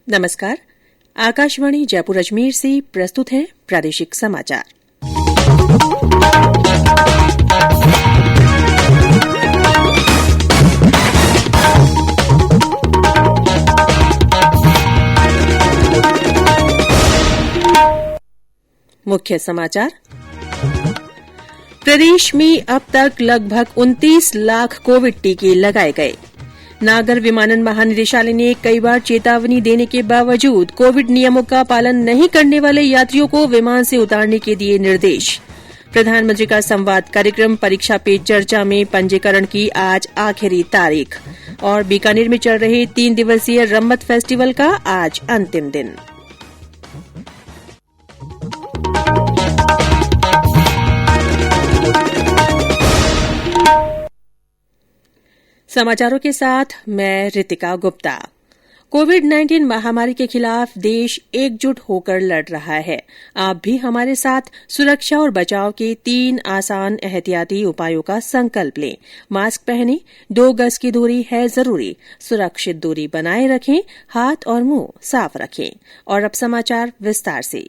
नमस्कार। आकाशवाणी जयपुर अजमेर से प्रस्तुत है प्रादेशिक समाचार। मुख्य समाचार। प्रदेश में अब तक लगभग 29 लाख कोविड टीके लगाए गए। नागर विमानन महानिदेशालय ने कई बार चेतावनी देने के बावजूद कोविड नियमों का पालन नहीं करने वाले यात्रियों को विमान से उतारने के दिए निर्देश। प्रधानमंत्री का संवाद कार्यक्रम परीक्षा पे चर्चा में पंजीकरण की आज आखिरी तारीख। और बीकानेर में चल रहे 3 दिवसीय रम्मत फेस्टिवल का आज अंतिम दिन। समाचारों के साथ मैं रितिका गुप्ता। कोविड-19 महामारी के खिलाफ देश एकजुट होकर लड़ रहा है। आप भी हमारे साथ सुरक्षा और बचाव के 3 आसान एहतियाती उपायों का संकल्प लें। मास्क पहनें, 2 गज की दूरी है जरूरी, सुरक्षित दूरी बनाए रखें, हाथ और मुंह साफ रखें। और अब समाचार विस्तार से।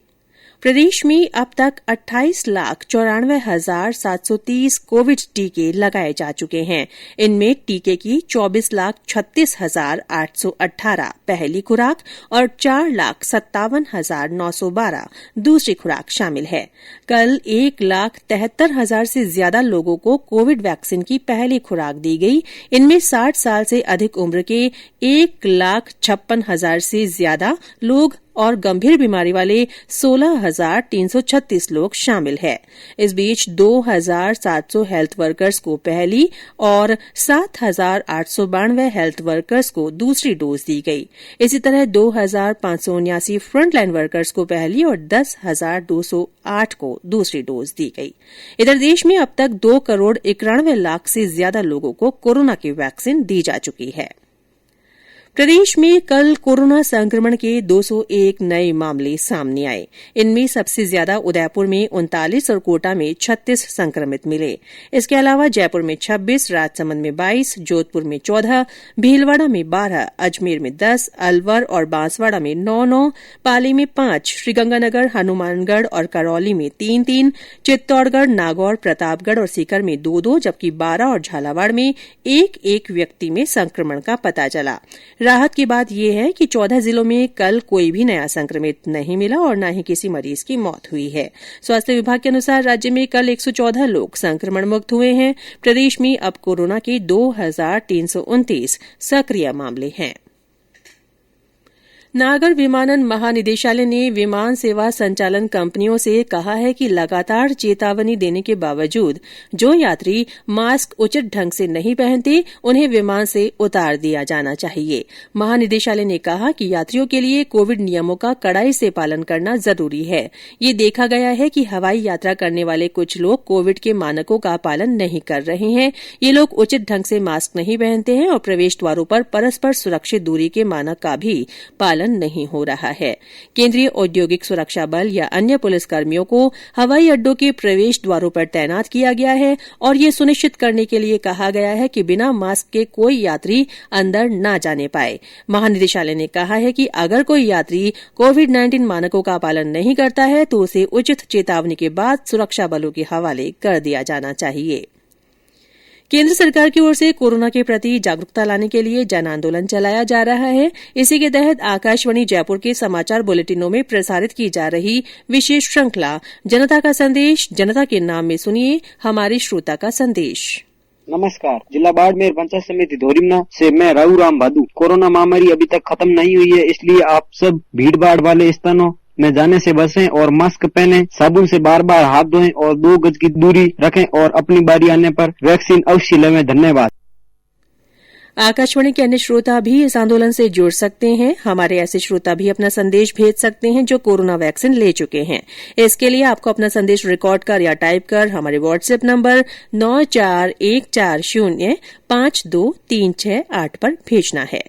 प्रदेश में अब तक 28,94,730 कोविड टीके लगाए जा चुके हैं। इनमें टीके की 24,36,818 पहली खुराक और 4,57,912 दूसरी खुराक शामिल है। कल 1,73,000 से ज्यादा लोगों को कोविड वैक्सीन की पहली खुराक दी गई। इनमें 60 साल से अधिक उम्र के 1,56,000 से ज्यादा लोग और गंभीर बीमारी वाले 16,336 लोग शामिल हैं। इस बीच 2,700 हेल्थ वर्कर्स को पहली और 7,892 हेल्थ वर्कर्स को दूसरी डोज दी गई। इसी तरह 2,579 फ्रंटलाइन वर्कर्स को पहली और 10,208 को दूसरी डोज दी गई। इधर देश में अब तक 2,91,00,000 से ज्यादा लोगों को कोरोना की वैक्सीन दी जा चुकी है। प्रदेश में कल कोरोना संक्रमण के 201 नए मामले सामने आए। इनमें सबसे ज्यादा उदयपुर में 39 और कोटा में 36 संक्रमित मिले। इसके अलावा जयपुर में 26, राजसमंद में 22, जोधपुर में 14, भीलवाड़ा में 12, अजमेर में 10, अलवर और बांसवाड़ा में 9-9, पाली में 5, श्रीगंगानगर, हनुमानगढ़ और करौली में 3-3, चित्तौड़गढ़, नागौर, प्रतापगढ़ और सीकर में 2-2, जबकि बारां और झालावाड़ में 1-1 व्यक्ति में संक्रमण का पता चला। राहत की बात यह है कि 14 जिलों में कल कोई भी नया संक्रमित नहीं मिला और न ही किसी मरीज की मौत हुई है। स्वास्थ्य विभाग के अनुसार राज्य में कल 114 लोग संक्रमण मुक्त हुए हैं। प्रदेश में अब कोरोना के 2,329 सक्रिय मामले हैं। नागर विमानन महानिदेशालय ने विमान सेवा संचालन कंपनियों से कहा है कि लगातार चेतावनी देने के बावजूद जो यात्री मास्क उचित ढंग से नहीं पहनते उन्हें विमान से उतार दिया जाना चाहिए। महानिदेशालय ने कहा कि यात्रियों के लिए कोविड नियमों का कड़ाई से पालन करना जरूरी है। ये देखा गया है कि हवाई यात्रा करने वाले कुछ लोग कोविड के मानकों का पालन नहीं कर रहे हैं। ये लोग उचित ढंग से मास्क नहीं पहनते हैं और प्रवेश द्वारों पर परस्पर सुरक्षित दूरी के मानक का भी पालन नहीं हो रहा है। केंद्रीय औद्योगिक सुरक्षा बल या अन्य पुलिसकर्मियों को हवाई अड्डों के प्रवेश द्वारों पर तैनात किया गया है और ये सुनिश्चित करने के लिए कहा गया है कि बिना मास्क के कोई यात्री अंदर न जाने पाए। महानिदेशालय ने कहा है कि अगर कोई यात्री कोविड-19 मानकों का पालन नहीं करता है तो उसे उचित चेतावनी के बाद सुरक्षा बलों के हवाले कर दिया जाना चाहिए। केंद्र सरकार की ओर से कोरोना के प्रति जागरूकता लाने के लिए जन आंदोलन चलाया जा रहा है। इसी के तहत आकाशवाणी जयपुर के समाचार बुलेटिनों में प्रसारित की जा रही विशेष श्रृंखला जनता का संदेश, जनता के नाम में सुनिए हमारे श्रोता का संदेश। नमस्कार, जिला बाड़मेर पंचायत समिति धोरीमना से मैं राहुराम भादू। कोरोना महामारी अभी तक खत्म नहीं हुई है, इसलिए आप सब भीड़ भाड़ वाले स्थानों में जाने से बचें और मास्क पहनें, साबुन से बार बार हाथ धोएं और 2 गज की दूरी रखें और अपनी बारी आने पर वैक्सीन अवश्य लें। धन्यवाद। आकाशवाणी के अन्य श्रोता भी इस आंदोलन से जुड़ सकते हैं। हमारे ऐसे श्रोता भी अपना संदेश भेज सकते हैं जो कोरोना वैक्सीन ले चुके हैं। इसके लिए आपको अपना संदेश रिकॉर्ड कर या टाइप कर हमारे व्हाट्सएप नंबर 9414052368 पर भेजना है।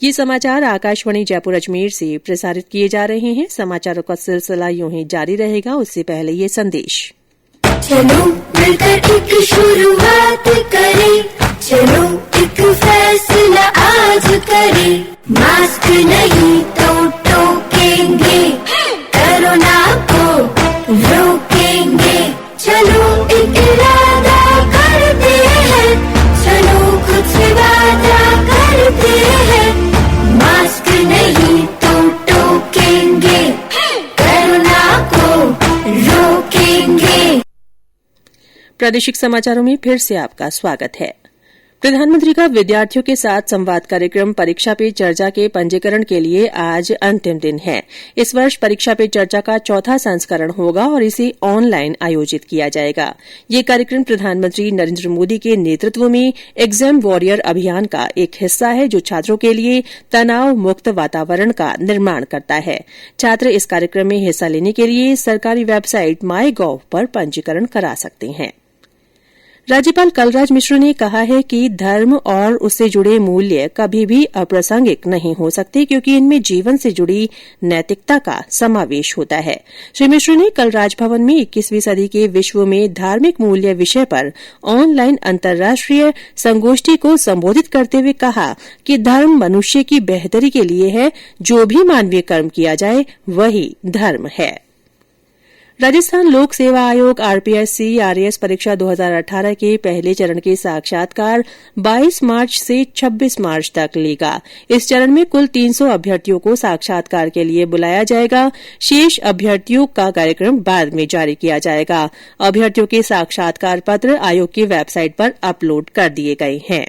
ये समाचार आकाशवाणी जयपुर अजमेर से प्रसारित किए जा रहे हैं। समाचारों का सिलसिला यूं ही जारी रहेगा, उससे पहले ये संदेश। चलो मिलकर एक शुरुआत करें, चलो एक फैसला आज करें, मास्क नहीं तो प्रादेशिक समाचारों में फिर से आपका स्वागत है। प्रधानमंत्री का विद्यार्थियों के साथ संवाद कार्यक्रम परीक्षा पे चर्चा के पंजीकरण के लिए आज अंतिम दिन है। इस वर्ष परीक्षा पे चर्चा का चौथा संस्करण होगा और इसे ऑनलाइन आयोजित किया जाएगा। ये कार्यक्रम प्रधानमंत्री नरेंद्र मोदी के नेतृत्व में एग्जाम वॉरियर अभियान का एक हिस्सा है, जो छात्रों के लिए तनाव मुक्त वातावरण का निर्माण करता है। छात्र इस कार्यक्रम में हिस्सा लेने के लिए सरकारी वेबसाइट माई.gov पर पंजीकरण करा सकते हैं। राज्यपाल कलराज मिश्र ने कहा है कि धर्म और उससे जुड़े मूल्य कभी भी अप्रासंगिक नहीं हो सकते, क्योंकि इनमें जीवन से जुड़ी नैतिकता का समावेश होता है। श्री मिश्र ने कल राजभवन में 21वीं सदी के विश्व में धार्मिक मूल्य विषय पर ऑनलाइन अंतर्राष्ट्रीय संगोष्ठी को संबोधित करते हुए कहा कि धर्म मनुष्य की बेहतरी के लिए है। जो भी मानवीय कर्म किया जाए वही धर्म है। राजस्थान लोक सेवा आयोग आरपीएससी आरएएस परीक्षा 2018 के पहले चरण के साक्षात्कार 22 मार्च से 26 मार्च तक लेगा। इस चरण में कुल 300 अभ्यर्थियों को साक्षात्कार के लिए बुलाया जाएगा। शेष अभ्यर्थियों का कार्यक्रम बाद में जारी किया जाएगा। अभ्यर्थियों के साक्षात्कार पत्र आयोग की वेबसाइट पर अपलोड कर दिए गए हैं।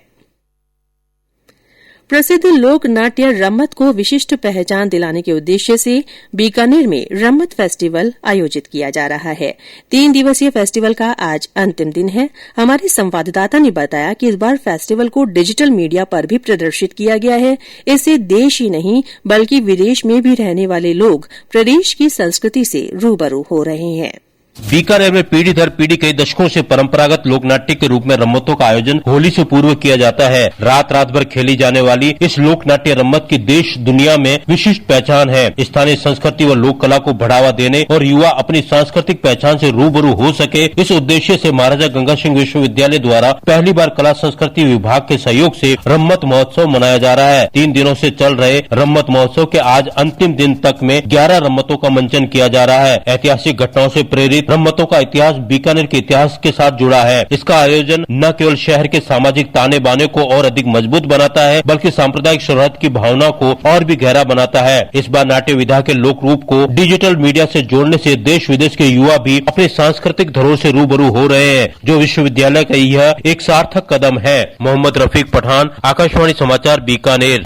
प्रसिद्ध लोक नाट्य रम्मत को विशिष्ट पहचान दिलाने के उद्देश्य से बीकानेर में रम्मत फेस्टिवल आयोजित किया जा रहा है। 3 दिवसीय फेस्टिवल का आज अंतिम दिन है। हमारे संवाददाता ने बताया कि इस बार फेस्टिवल को डिजिटल मीडिया पर भी प्रदर्शित किया गया है। इससे देश ही नहीं बल्कि विदेश में भी रहने वाले लोग प्रदेश की संस्कृति से रूबरू हो रहे हैं। बीकानेर में पीढ़ी दर पीढ़ी कई दशकों से परंपरागत लोक नाट्य के रूप में रम्मतों का आयोजन होली से पूर्व किया जाता है। रात भर खेली जाने वाली इस लोक नाट्य रम्मत की देश दुनिया में विशिष्ट पहचान है। स्थानीय संस्कृति व लोक कला को बढ़ावा देने और युवा अपनी सांस्कृतिक पहचान से रूबरू हो सके, इस उद्देश्य से महाराजा गंगा सिंह विश्वविद्यालय द्वारा पहली बार कला संस्कृति विभाग के सहयोग से रम्मत महोत्सव मनाया जा रहा है। 3 दिनों से चल रहे रम्मत महोत्सव के आज अंतिम दिन तक में 11 रम्मतों का मंचन किया जा रहा है। ऐतिहासिक घटनाओं से प्रेरित रम्मतों का इतिहास बीकानेर के इतिहास के साथ जुड़ा है। इसका आयोजन न केवल शहर के सामाजिक ताने बाने को और अधिक मजबूत बनाता है, बल्कि सांप्रदायिक सौहार्द की भावना को और भी गहरा बनाता है। इस बार नाट्य विधा के लोक रूप को डिजिटल मीडिया से जोड़ने से देश विदेश के युवा भी अपने सांस्कृतिक धरोहर से रूबरू हो रहे हैं, जो विश्वविद्यालय का यह एक सार्थक कदम है। मोहम्मद रफीक पठान, आकाशवाणी समाचार, बीकानेर।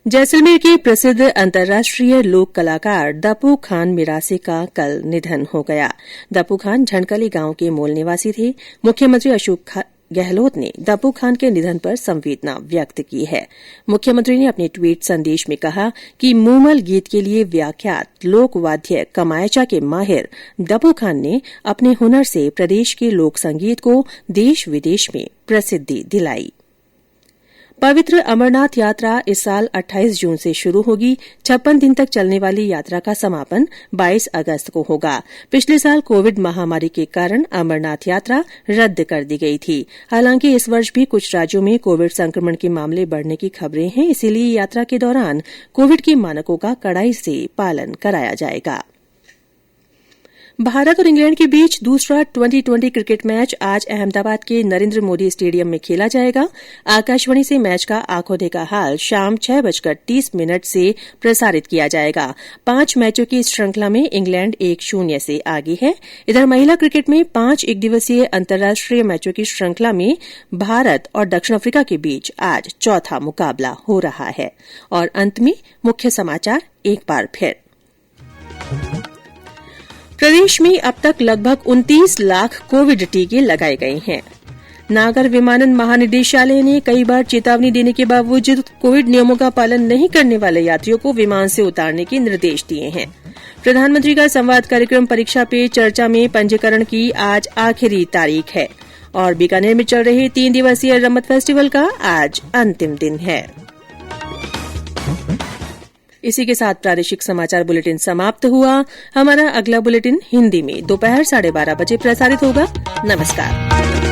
जैसलमेर के प्रसिद्ध अंतर्राष्ट्रीय लोक कलाकार दपू खान मिरासी का कल निधन हो गया। दपू खान झंडकली गांव के मूल निवासी थे। मुख्यमंत्री अशोक गहलोत ने दपू खान के निधन पर संवेदना व्यक्त की है। मुख्यमंत्री ने अपने ट्वीट संदेश में कहा कि मूमल गीत के लिए व्याख्यात लोक वाद्य कमायचा के माहिर दपू खान ने अपने हुनर से प्रदेश के लोक संगीत को देश विदेश में प्रसिद्धि दिलाई। पवित्र अमरनाथ यात्रा इस साल 28 जून से शुरू होगी। 56 दिन तक चलने वाली यात्रा का समापन 22 अगस्त को होगा। पिछले साल कोविड महामारी के कारण अमरनाथ यात्रा रद्द कर दी गई थी। हालांकि इस वर्ष भी कुछ राज्यों में कोविड संक्रमण के मामले बढ़ने की खबरें हैं, इसीलिए यात्रा के दौरान कोविड के मानकों का कड़ाई से पालन कराया जाएगा। भारत और इंग्लैंड के बीच दूसरा T20 क्रिकेट मैच आज अहमदाबाद के नरेंद्र मोदी स्टेडियम में खेला जाएगा। आकाशवाणी से मैच का आंखों देखा हाल शाम 6:30 से प्रसारित किया जाएगा। 5 मैचों की इस श्रृंखला में इंग्लैंड 1-0 से आगे है। इधर महिला क्रिकेट में 5 एकदिवसीय अंतर्राष्ट्रीय मैचों की श्रृंखला में भारत और दक्षिण अफ्रीका के बीच आज चौथा मुकाबला हो रहा है। और अंत में मुख्य समाचार एक बार फिर। प्रदेश में अब तक लगभग 29 लाख कोविड टीके लगाए गए हैं। नागर विमानन महानिदेशालय ने कई बार चेतावनी देने के बावजूद कोविड नियमों का पालन नहीं करने वाले यात्रियों को विमान से उतारने के निर्देश दिए हैं। प्रधानमंत्री का संवाद कार्यक्रम परीक्षा पे चर्चा में पंजीकरण की आज आखिरी तारीख है। और बीकानेर में चल रहे 3 दिवसीय रम्मत फेस्टिवल का आज अंतिम दिन है। इसी के साथ प्रादेशिक समाचार बुलेटिन समाप्त हुआ। हमारा अगला बुलेटिन हिंदी में दोपहर 12:30 बजे प्रसारित होगा। नमस्कार।